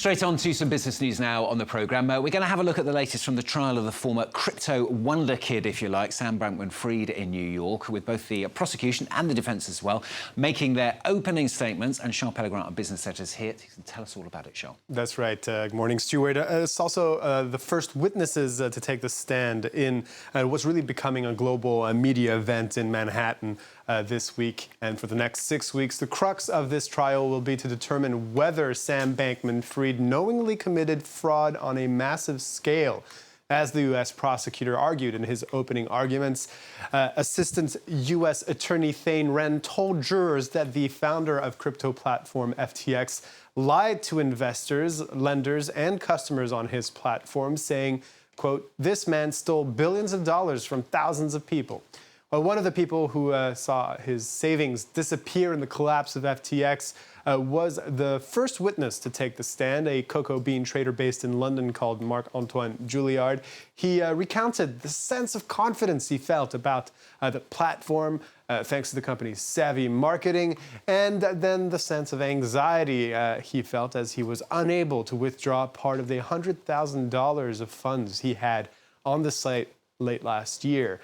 Straight on to some business news now on the programme. We're going to have a look at the latest from the trial of the former crypto wonder kid, if you like, Sam Bankman-Fried in New York, with both the prosecution and the defence as well, making their opening statements. And Charles Pellegrin, our business editor, is here to tell us all about it, Charles. That's right. Good morning, Stuart. It's also the first witnesses to take the stand in what's really becoming a global media event in Manhattan this week. And for the next 6 weeks, the crux of this trial will be to determine whether Sam Bankman-Fried knowingly committed fraud on a massive scale. As the U.S. prosecutor argued in his opening arguments, Assistant U.S. Attorney Thane Wren told jurors that the founder of crypto platform FTX lied to investors, lenders, and customers on his platform, saying, quote, "This man stole billions of dollars from thousands of people." Well, one of the people who saw his savings disappear in the collapse of FTX was the first witness to take the stand, a cocoa bean trader based in London called Marc-Antoine Julliard. He recounted the sense of confidence he felt about the platform, thanks to the company's savvy marketing, and then the sense of anxiety he felt as he was unable to withdraw part of the $100,000 of funds he had on the site late last year.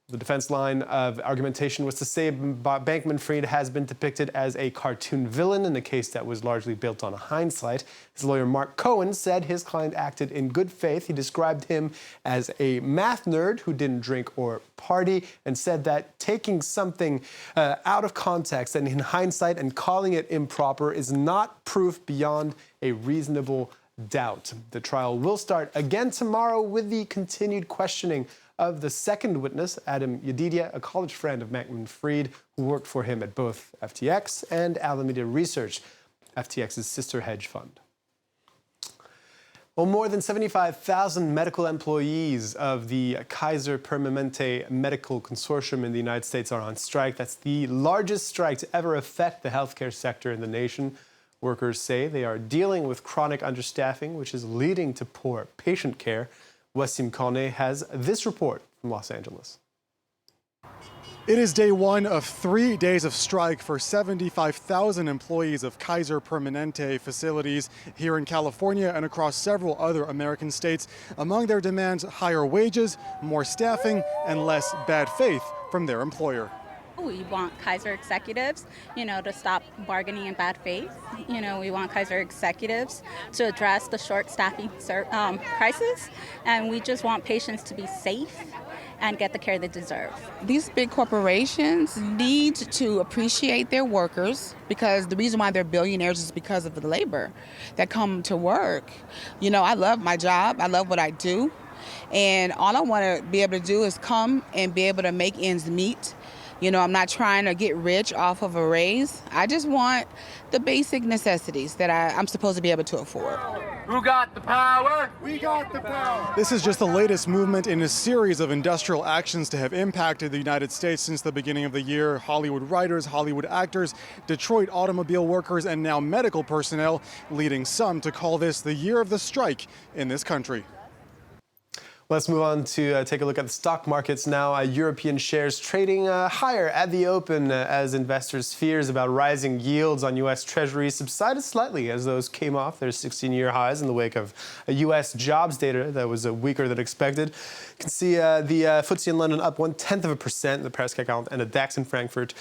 The defense line of argumentation was to say Bankman-Fried has been depicted as a cartoon villain in a case that was largely built on hindsight. His lawyer, Mark Cohen, said his client acted in good faith. He described him as a math nerd who didn't drink or party, and said that taking something out of context and in hindsight and calling it improper is not proof beyond a reasonable doubt. The trial will start again tomorrow with the continued questioning of the second witness, Adam Yedidia, a college friend of Bankman-Fried, who worked for him at both FTX and Alameda Research, FTX's sister hedge fund. Well, more than 75,000 medical employees of the Kaiser Permanente Medical Consortium in the United States are on strike. That's the largest strike to ever affect the healthcare sector in the nation. Workers say they are dealing with chronic understaffing, which is leading to poor patient care. Wasim Kone has this report from Los Angeles. It is day one of 3 days of strike for 75,000 employees of Kaiser Permanente facilities here in California and across several other American states. Among their demands, higher wages, more staffing, and less bad faith from their employer. We want Kaiser executives, to stop bargaining in bad faith. We want Kaiser executives to address the short staffing crisis, and we just want patients to be safe and get the care they deserve. These big corporations need to appreciate their workers, because the reason why they're billionaires is because of the labor that come to work. I love my job. I love what I do. And all I want to be able to do is come and be able to make ends meet. I'm not trying to get rich off of a raise. I just want the basic necessities that I'm supposed to be able to afford. Who got the power? We got the power. This is just the latest movement in a series of industrial actions to have impacted the United States since the beginning of the year. Hollywood writers, Hollywood actors, Detroit automobile workers, and now medical personnel, leading some to call this the year of the strike in this country. Let's move on to take a look at the stock markets now. European shares trading higher at the open as investors' fears about rising yields on U.S. Treasuries subsided slightly as those came off their 16-year highs in the wake of U.S. jobs data that was weaker than expected. You can see the FTSE in London up 0.1%, the Paris CAC 40, and the DAX in Frankfurt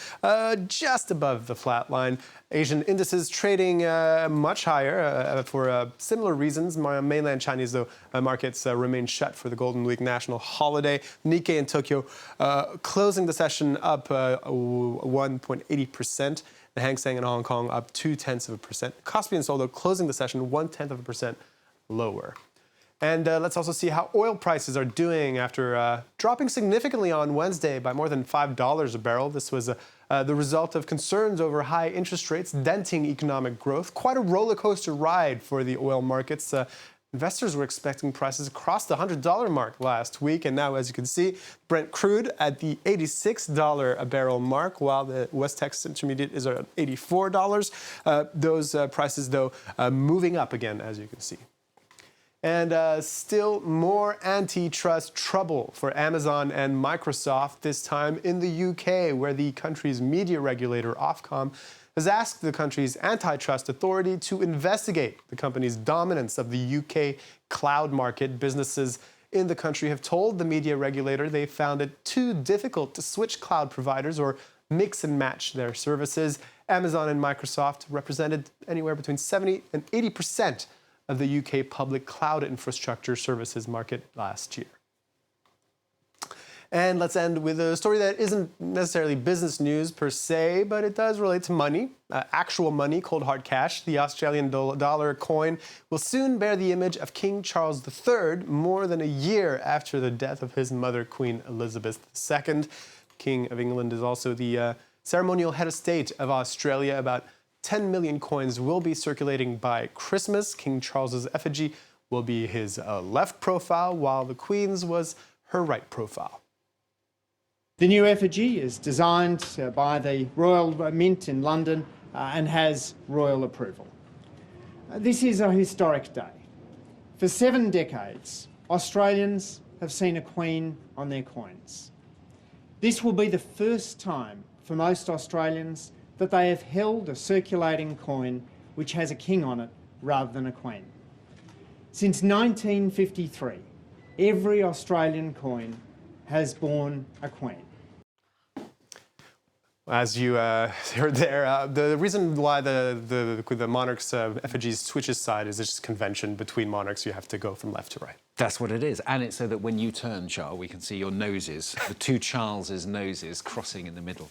just above the flat line. Asian indices trading much higher for similar reasons. Mainland Chinese, though, markets remain shut for the Golden Week national holiday. Nikkei in Tokyo closing the session up 1.80%. The Hang Seng in Hong Kong up 0.2%. Kospi in Seoul, though, closing the session 0.1% lower. And let's also see how oil prices are doing after dropping significantly on Wednesday by more than $5 a barrel. This was the result of concerns over high interest rates denting economic growth. Quite a roller coaster ride for the oil markets. Investors were expecting prices across the $100 mark last week, and now, as you can see, Brent crude at the $86 a barrel mark, while the West Texas Intermediate is at $84. Those prices, though, moving up again, as you can see. And still more antitrust trouble for Amazon and Microsoft, this time in the UK, where the country's media regulator, Ofcom, has asked the country's antitrust authority to investigate the company's dominance of the UK cloud market. Businesses in the country have told the media regulator they found it too difficult to switch cloud providers or mix and match their services. Amazon and Microsoft represented anywhere between 70 and 80% of the UK public cloud infrastructure services market last year. And let's end with a story that isn't necessarily business news per se, but it does relate to money, actual money, cold hard cash. The Australian dollar coin will soon bear the image of King Charles III, more than a year after the death of his mother, Queen Elizabeth II. King of England is also the ceremonial head of state of Australia. About 10 million coins will be circulating by Christmas. King Charles's effigy will be his left profile, while the Queen's was her right profile. The new effigy is designed by the Royal Mint in London and has royal approval. This is a historic day. For 7 decades, Australians have seen a Queen on their coins. This will be the first time for most Australians that they have held a circulating coin which has a king on it rather than a queen. Since 1953, every Australian coin has borne a queen. As you heard there, the reason why the monarch's effigy switches side is it's just convention between monarchs. You have to go from left to right. That's what it is. And it's so that when you turn, Charles, we can see your noses, the two Charleses' noses crossing in the middle.